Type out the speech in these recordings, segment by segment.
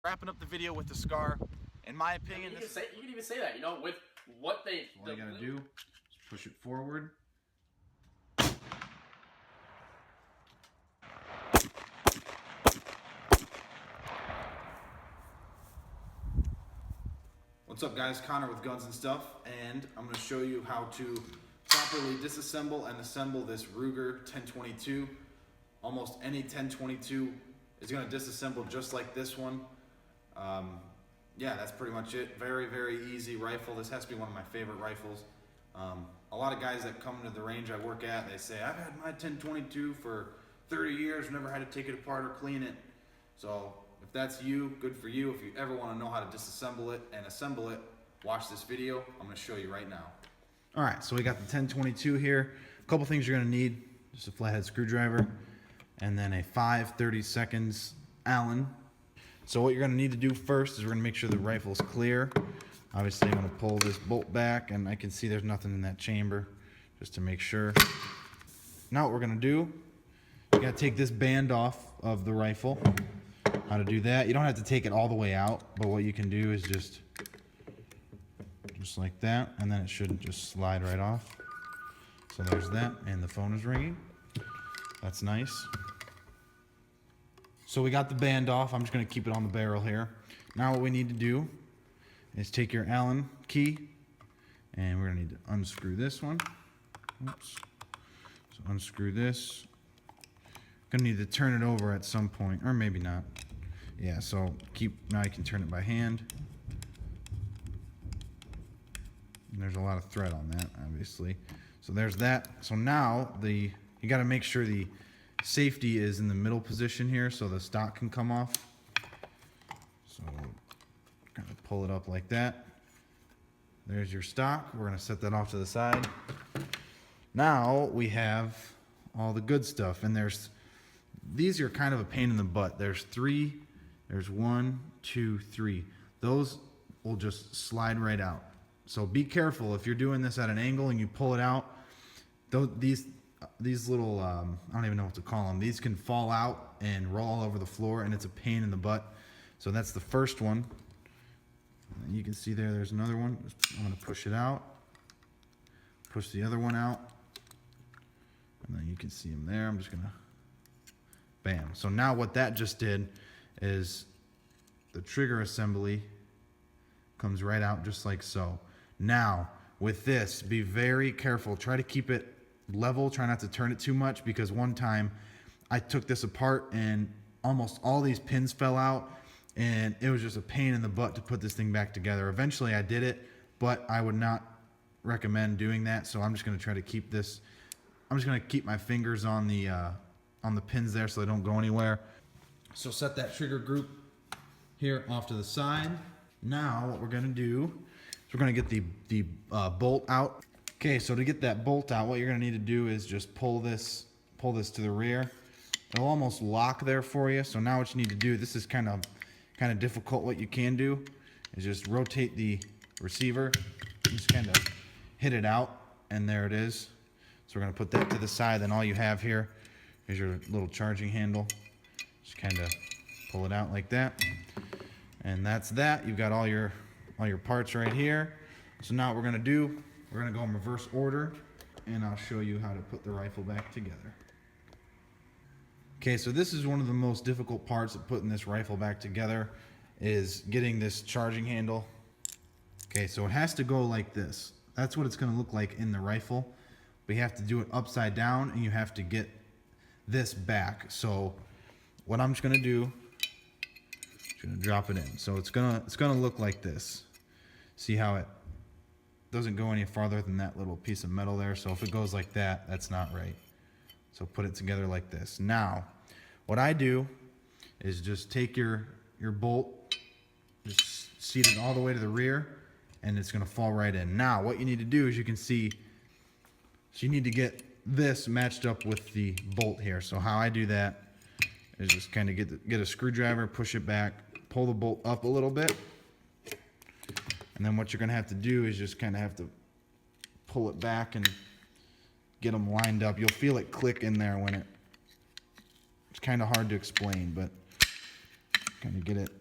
wrapping up the video with the scar. In my opinion, you can even say that, you know, with what they... All you gotta do is push it forward. What's up guys, Connor with Guns and Stuff, and I'm going to show you how to properly disassemble and assemble this Ruger 1022. Almost any 1022 is going to disassemble just like this one. Yeah, that's pretty much it. Very, very easy rifle. This has to be one of my favorite rifles. A lot of guys that come to the range I work at, they say, I've had my 1022 for 30 years, never had to take it apart or clean it. So if that's you, good for you. If you ever want to know how to disassemble it and assemble it, watch this video. I'm going to show you right now. All right, so we got the 1022 here. A couple things you're going to need. Just a flathead screwdriver and then a 5/32 Allen. So what you're going to need to do first is we're going to make sure the rifle's clear. Obviously, I'm going to pull this bolt back, and I can see there's nothing in that chamber, just to make sure. Now what we're going to do, you got to take this band off of the rifle. How to do that? You don't have to take it all the way out, but what you can do is just like that, and then it should just slide right off. So there's that, and the phone is ringing. That's nice. So we got the band off. I'm just going to keep it on the barrel here. Now what we need to do is take your Allen key, and we're going to need to unscrew this one. Oops. So unscrew this. Going to need to turn it over at some point, or maybe not. Yeah, so now you can turn it by hand. And there's a lot of thread on that, obviously. So there's that. So now you got to make sure the safety is in the middle position here so the stock can come off. So kind of pull it up like that. There's your stock. We're going to set that off to the side. Now we have all the good stuff, and these are kind of a pain in the butt. There's 1, 2, 3. Those will just slide right out. So be careful if you're doing this at an angle and you pull it out. These little, I don't even know what to call them. These can fall out and roll all over the floor, and it's a pain in the butt. So that's the first one. And you can see there's another one. I'm going to push it out. Push the other one out. And then you can see them there. I'm just going to, bam. So now what that just did is the trigger assembly comes right out just like so. Now, with this, be very careful. Try to keep it level. Try not to turn it too much, because one time I took this apart and almost all these pins fell out, and it was just a pain in the butt to put this thing back together. Eventually I did it, but I would not recommend doing that. So I'm just going to try to keep this. I'm just going to keep my fingers on the pins there so they don't go anywhere. So set that trigger group here off to the side. Now what we're going to do is we're going to get the bolt out. Okay, so to get that bolt out, what you're going to need to do is just pull this to the rear. It'll almost lock there for you. So now what you need to do, this is kind of difficult. What you can do is just rotate the receiver, just kind of hit it out, and there it is. So we're going to put that to the side. Then all you have here is your little charging handle. Just kind of pull it out like that. And that's that. You've got all your parts right here. So now what we're going to do, we're going to go in reverse order, and I'll show you how to put the rifle back together. Okay, so this is one of the most difficult parts of putting this rifle back together, is getting this charging handle. Okay, so it has to go like this. That's what it's going to look like in the rifle. But you have to do it upside down, and you have to get this back. So what I'm just going to do, I'm going to drop it in. So it's going to look like this. See how it doesn't go any farther than that little piece of metal there. So if it goes like that, that's not right. So put it together like this. Now, what I do is just take your bolt, just seat it all the way to the rear, and it's going to fall right in. Now, what you need to do is you can see, so you need to get this matched up with the bolt here. So how I do that is just kind of get a screwdriver, push it back, pull the bolt up a little bit. And then what you're going to have to do is just kind of have to pull it back and get them lined up. You'll feel it click in there when it's kind of hard to explain, but kind of get it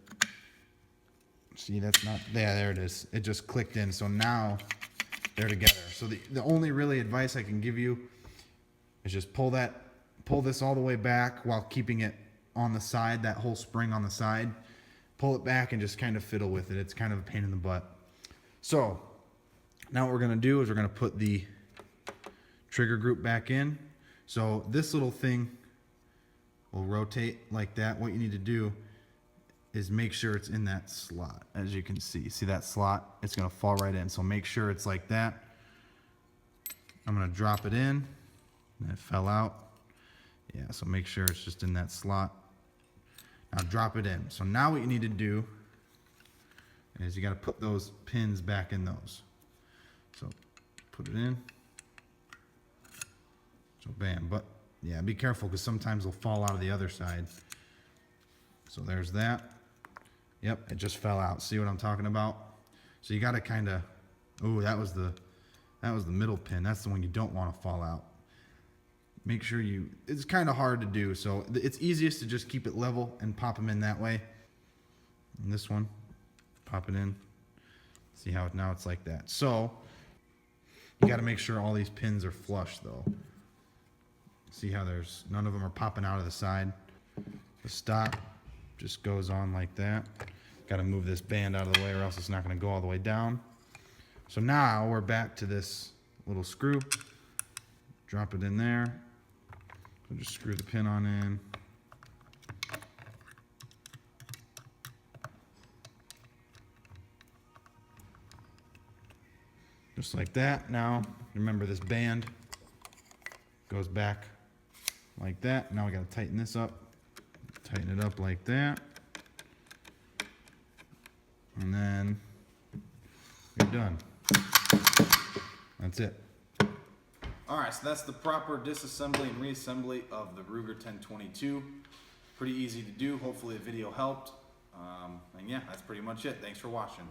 See, that's not, yeah, there it is. It just clicked in. So now they're together. So the only really advice I can give you is just pull this all the way back while keeping it on the side, that whole spring on the side. Pull it back and just kind of fiddle with it. It's kind of a pain in the butt. So now what we're going to do is we're going to put the trigger group back in. So this little thing will rotate like that. What you need to do is make sure it's in that slot. As you can see that slot? It's going to fall right in. So make sure it's like that. I'm going to drop it in. And it fell out. Yeah, so make sure it's just in that slot. Now drop it in. So now what you need to do is you got to put those pins back in those. So put it in. So bam. But yeah, be careful because sometimes they'll fall out of the other side. So there's that. Yep, it just fell out. See what I'm talking about? So you got to kind of, oh, that was the middle pin. That's the one you don't want to fall out. Make sure it's kind of hard to do. So it's easiest to just keep it level and pop them in that way. And this one, pop it in. See how now it's like that. So you got to make sure all these pins are flush though. See how none of them are popping out of the side. The stop just goes on like that. Got to move this band out of the way or else it's not going to go all the way down. So now we're back to this little screw. Drop it in there. So just screw the pin on in. Just like that. Now, remember this band goes back like that. Now we got to tighten this up. Tighten it up like that. And then you're done. That's it. All right, so that's the proper disassembly and reassembly of the Ruger 1022. Pretty easy to do. Hopefully the video helped. And yeah, that's pretty much it. Thanks for watching.